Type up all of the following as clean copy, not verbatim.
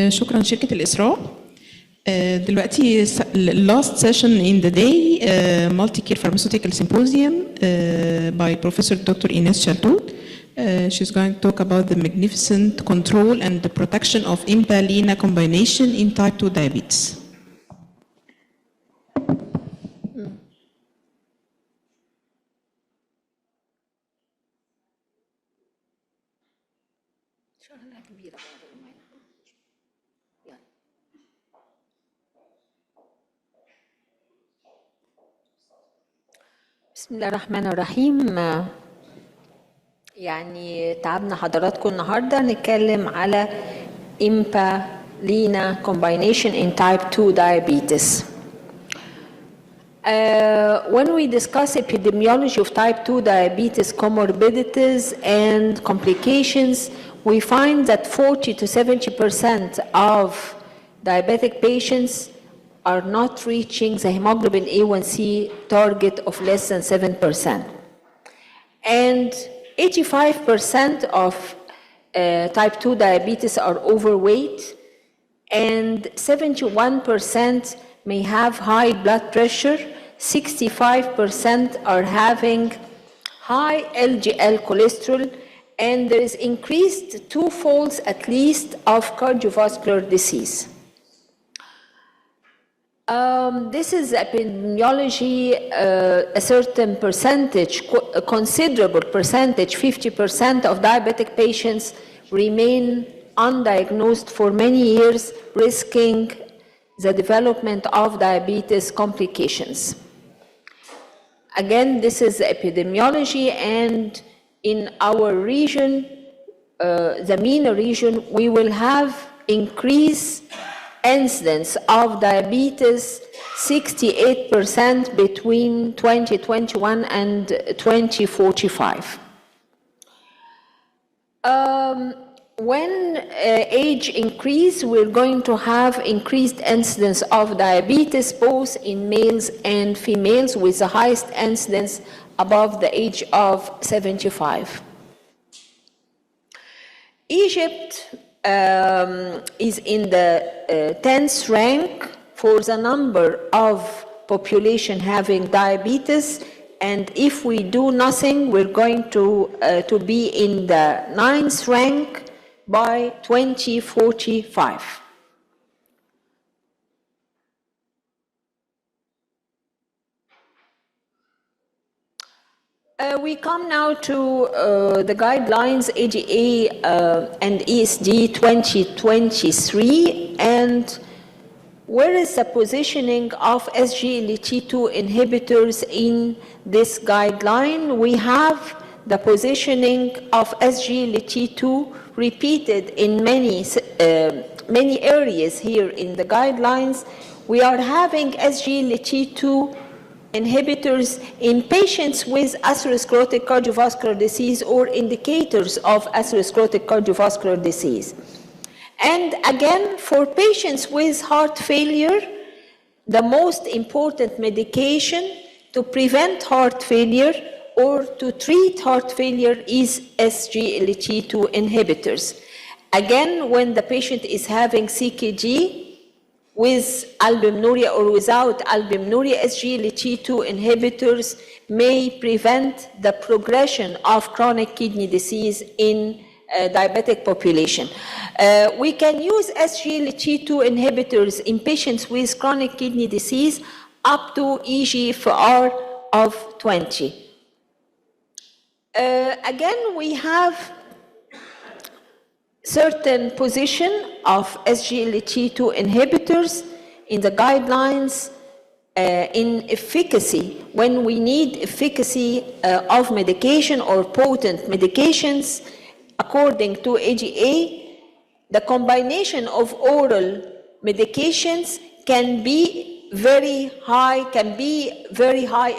شكرا شركة الإسراء. دلوقتي last session in the day multi-care pharmaceutical symposium by Professor Dr. Inass Shaltout. She's going to talk about the magnificent control and the protection of Empa-Lina combination in type 2 diabetes. بسم الله الرحمن الرحيم. يعني تعبنا حضراتكم النهارده نتكلم على Empa-Lina combination in type 2 diabetes. When we discuss epidemiology of type 2 diabetes comorbidities and complications, we find that 40 to 70% of diabetic patients are not reaching the hemoglobin A1C target of less than 7%. And 85% of type 2 diabetes are overweight, and 71% may have high blood pressure, 65% are having high LDL cholesterol, and there is increased twofolds at least of cardiovascular disease. This is epidemiology, a certain percentage, a considerable percentage, 50% of diabetic patients remain undiagnosed for many years, risking the development of diabetes complications. Again, this is epidemiology, and in our region, the MENA region, we will have increased incidence of diabetes 68% between 2021 and 2045. When age increase, we're going to have increased incidence of diabetes both in males and females, with the highest incidence above the age of 75. Egypt is in the 10th rank for the number of population having diabetes, and if we do nothing, we're going to be in the 9th rank by 2045. We come now to the guidelines ADA and ESD 2023, and where is the positioning of SGLT2 inhibitors in this guideline? We have the positioning of SGLT2 repeated in many areas here in the guidelines. We are having SGLT2 inhibitors in patients with atherosclerotic cardiovascular disease or indicators of atherosclerotic cardiovascular disease. And again, for patients with heart failure, the most important medication to prevent heart failure or to treat heart failure is SGLT2 inhibitors. Again, when the patient is having CKD, with albuminuria or without albuminuria, SGLT2 inhibitors may prevent the progression of chronic kidney disease in diabetic population. We can use SGLT2 inhibitors in patients with chronic kidney disease up to eGFR of 20. Again, we have certain position of SGLT2 inhibitors in the guidelines in efficacy. When we need efficacy of medication or potent medications, according to AGA, the combination of oral medications can be very high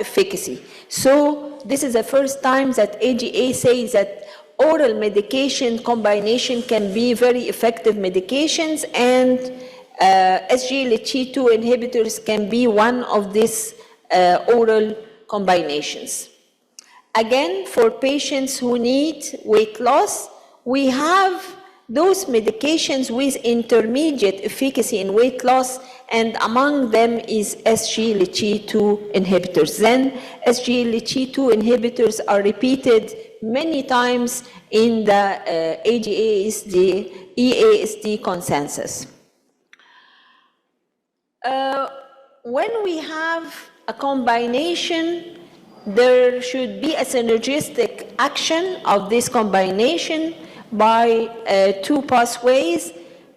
efficacy. So this is the first time that AGA says that oral medication combination can be very effective medications, and SGLT2 inhibitors can be one of these oral combinations. Again, for patients who need weight loss, we have those medications with intermediate efficacy in weight loss, and among them is SGLT2 inhibitors. Then SGLT2 inhibitors are repeated many times in the EASD consensus. When we have a combination, there should be a synergistic action of this combination by two pathways: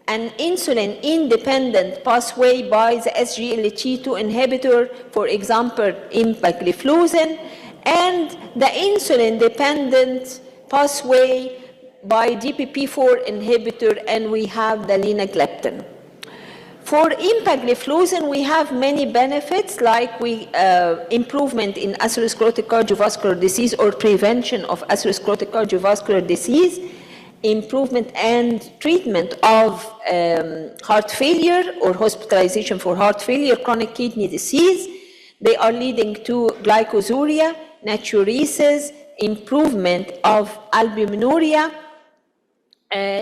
an insulin-independent pathway by the SGLT2 inhibitor, for example, empagliflozin, and the insulin-dependent pathway by DPP4 inhibitor, and we have the linagliptin. For empagliflozin, we have many benefits, like improvement in atherosclerotic cardiovascular disease or prevention of atherosclerotic cardiovascular disease, improvement and treatment of heart failure or hospitalization for heart failure, chronic kidney disease. They are leading to glycosuria, natriuresis, improvement of albuminuria,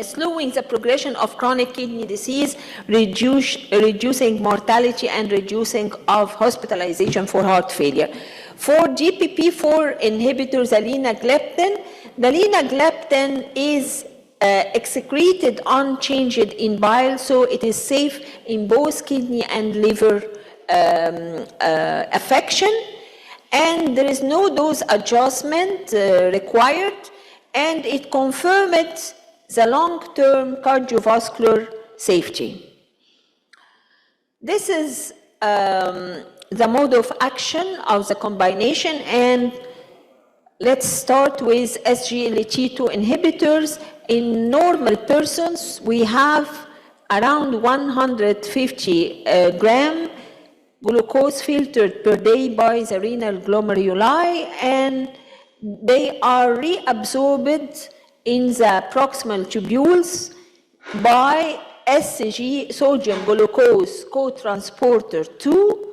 slowing the progression of chronic kidney disease, reducing mortality and reducing of hospitalization for heart failure. For DPP4 inhibitors, the linagliptin is excreted unchanged in bile, so it is safe in both kidney and liver affection, and there is no dose adjustment required, and it confirmed the long-term cardiovascular safety. This is the mode of action of the combination, and let's start with SGLT2 inhibitors. In normal persons, we have around 150 gram glucose filtered per day by the renal glomeruli, and they are reabsorbed in the proximal tubules by SG, sodium glucose co-transporter 2,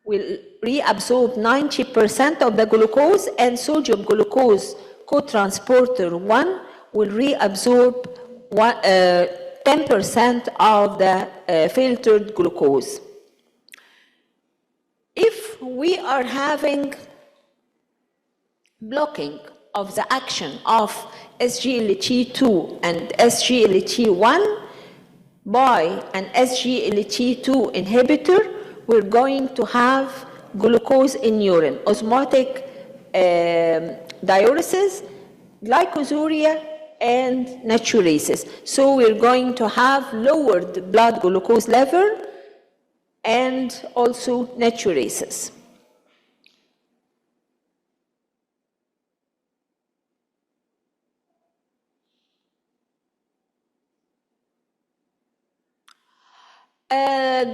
will reabsorb 90% of the glucose, and sodium glucose co-transporter 1 will reabsorb 10% of the filtered glucose. If we are having blocking of the action of SGLT2 and SGLT1 by an SGLT2 inhibitor, we're going to have glucose in urine, osmotic diuresis, glycosuria, and natriuresis. So we're going to have lowered blood glucose level and also natriuresis.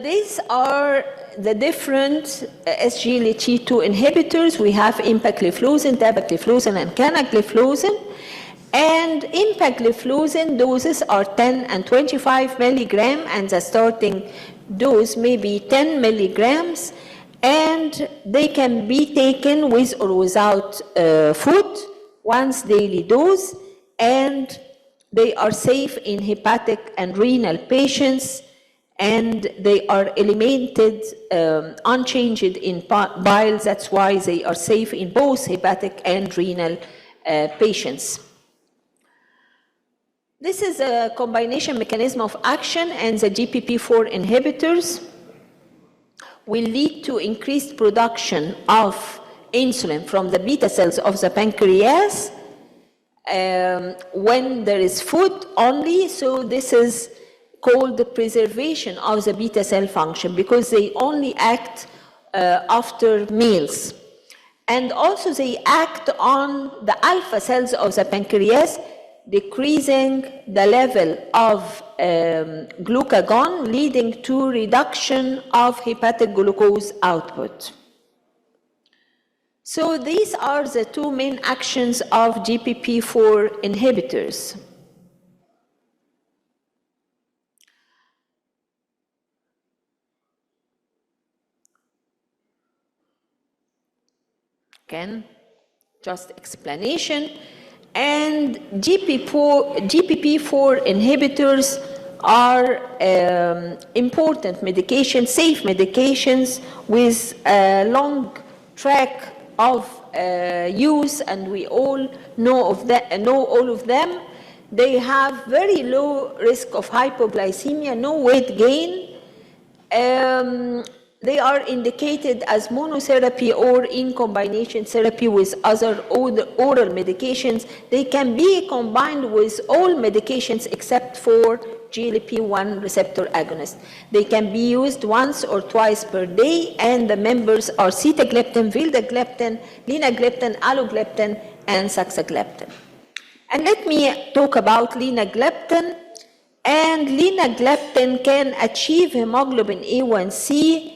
These are the different SGLT2 inhibitors. We have empagliflozin, dapagliflozin, and canagliflozin. And empagliflozin doses are 10 and 25 milligram, and the starting dose may be 10 milligrams, and they can be taken with or without food, once daily dose, and they are safe in hepatic and renal patients, and they are eliminated unchanged in bile. That's why they are safe in both hepatic and renal patients. This is a combination mechanism of action, and the DPP4 inhibitors will lead to increased production of insulin from the beta cells of the pancreas when there is food only. So this is called the preservation of the beta cell function, because they only act after meals. And also they act on the alpha cells of the pancreas, decreasing the level of glucagon, leading to reduction of hepatic glucose output. So these are the two main actions of DPP4 inhibitors. Again, just explanation. And GPP4 inhibitors are important medications, safe medications with a long track of use, and we all know all of them. They have very low risk of hypoglycemia, no weight gain. They are indicated as monotherapy or in combination therapy with other oral medications. They can be combined with all medications except for GLP-1 receptor agonist. They can be used once or twice per day, and the members are sitagliptin, vildagliptin, linagliptin, allogliptin, and saxagliptin. And let me talk about linagliptin. And linagliptin can achieve hemoglobin A1C.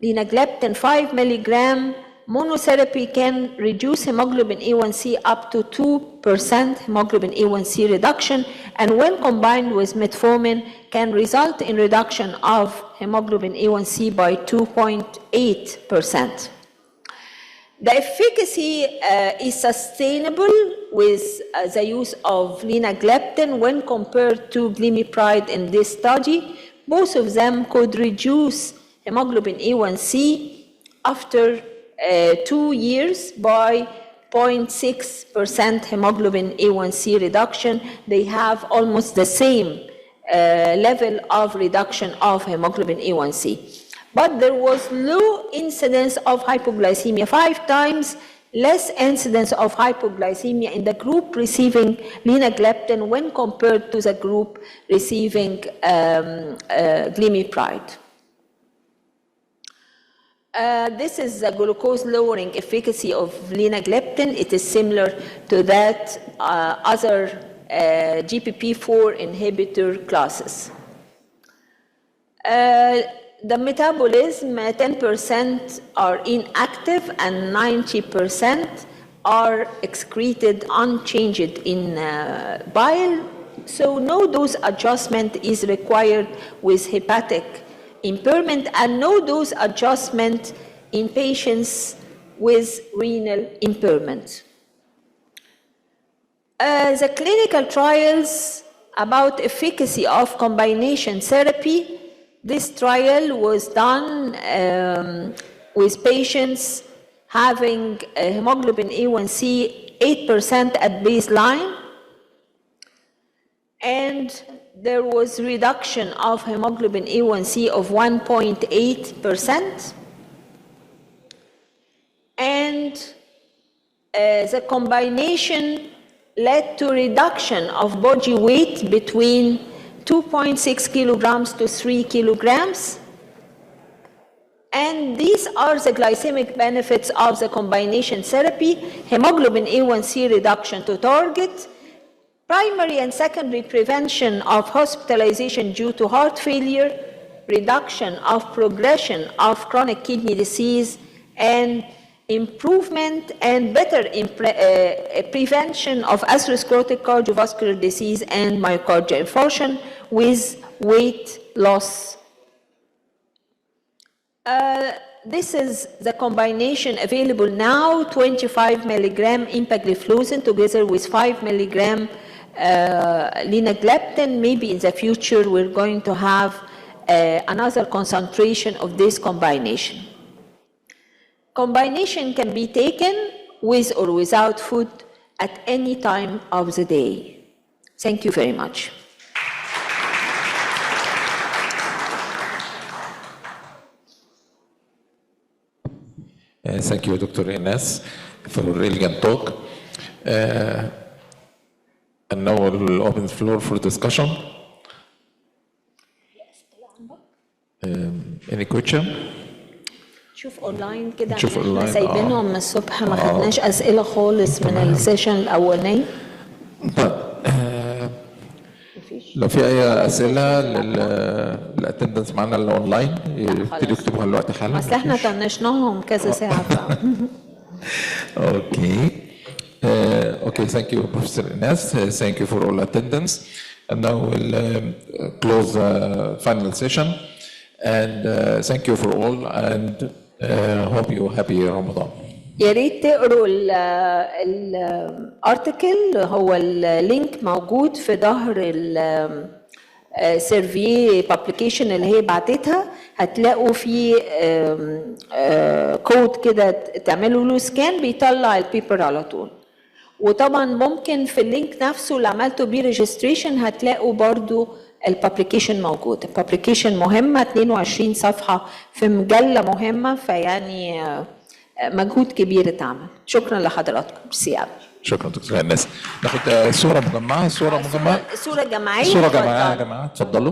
Linagliptin 5 milligram monotherapy can reduce hemoglobin A1C up to 2% hemoglobin A1C reduction, and when combined with metformin can result in reduction of hemoglobin A1C by 2.8%. The efficacy is sustainable with the use of linagliptin when compared to glimepiride in this study. Both of them could reduce hemoglobin A1C after 2 years by 0.6% hemoglobin A1C reduction. They have almost the same level of reduction of hemoglobin A1C. But there was low incidence of hypoglycemia, 5 times less incidence of hypoglycemia in the group receiving linagliptin when compared to the group receiving glimepiride. This is the glucose-lowering efficacy of linagliptin. It is similar to that other GPP4 inhibitor classes. The metabolism, 10% are inactive and 90% are excreted unchanged in bile. So no dose adjustment is required with hepatic impairment, and no dose adjustment in patients with renal impairment. The clinical trials about efficacy of combination therapy, this trial was done with patients having a hemoglobin A1C 8% at baseline, and there was reduction of hemoglobin A1C of 1.8%, and the combination led to reduction of body weight between 2.6 kilograms to 3 kilograms. And these are the glycemic benefits of the combination therapy: hemoglobin A1C reduction to target, primary and secondary prevention of hospitalization due to heart failure, reduction of progression of chronic kidney disease, and improvement and better prevention of atherosclerotic cardiovascular disease and myocardial infarction with weight loss. This is the combination available now: 25 milligram empagliflozin together with 5 milligram linagliptin. Maybe in the future we're going to have another concentration of this combination. Combination can be taken with or without food at any time of the day. Thank you very much. Thank you, Dr. Inass, for a really good talk. And now we'll open the floor for discussion. Any question? شوف اونلاين كده، نشوف احنا online. سايبينهم من الصبح، ما خدناش اسئله خالص من السيشن الاولاني. طيب لو في اي اسئله للاتندنس معانا الاونلاين يبتدوا يكتبوها دلوقتي حالا. اصل احنا طنشناهم كذا ساعه. Okay. Okay, thank you, Professor Inass. Thank you for all attendance. And now we'll close the final session. And thank you for all, and hope you happy Ramadan. يا ريت تقروا الارتكل، هو اللينك موجود في ظهر السيرفي بابليكيشن اللي هي بعتتها. هتلاقوا في كود كده تعملوا له سكان بيطلع البيبر على طول. وطبعا ممكن في اللينك نفسه اللي عملته بيه ريجستريشن هتلاقوا برضو البابليكيشن موجود. البابليكيشن مهمة، 22 صفحة في مجلة مهمة، فيعني مجهود كبير اتعمل. شكرا لحضراتكم. ميرسي قوي. شكرا دكتور إناس. ناخد صورة مجمعة. صورة جماعية. صورة جماعية يا جماعة، اتفضلوا.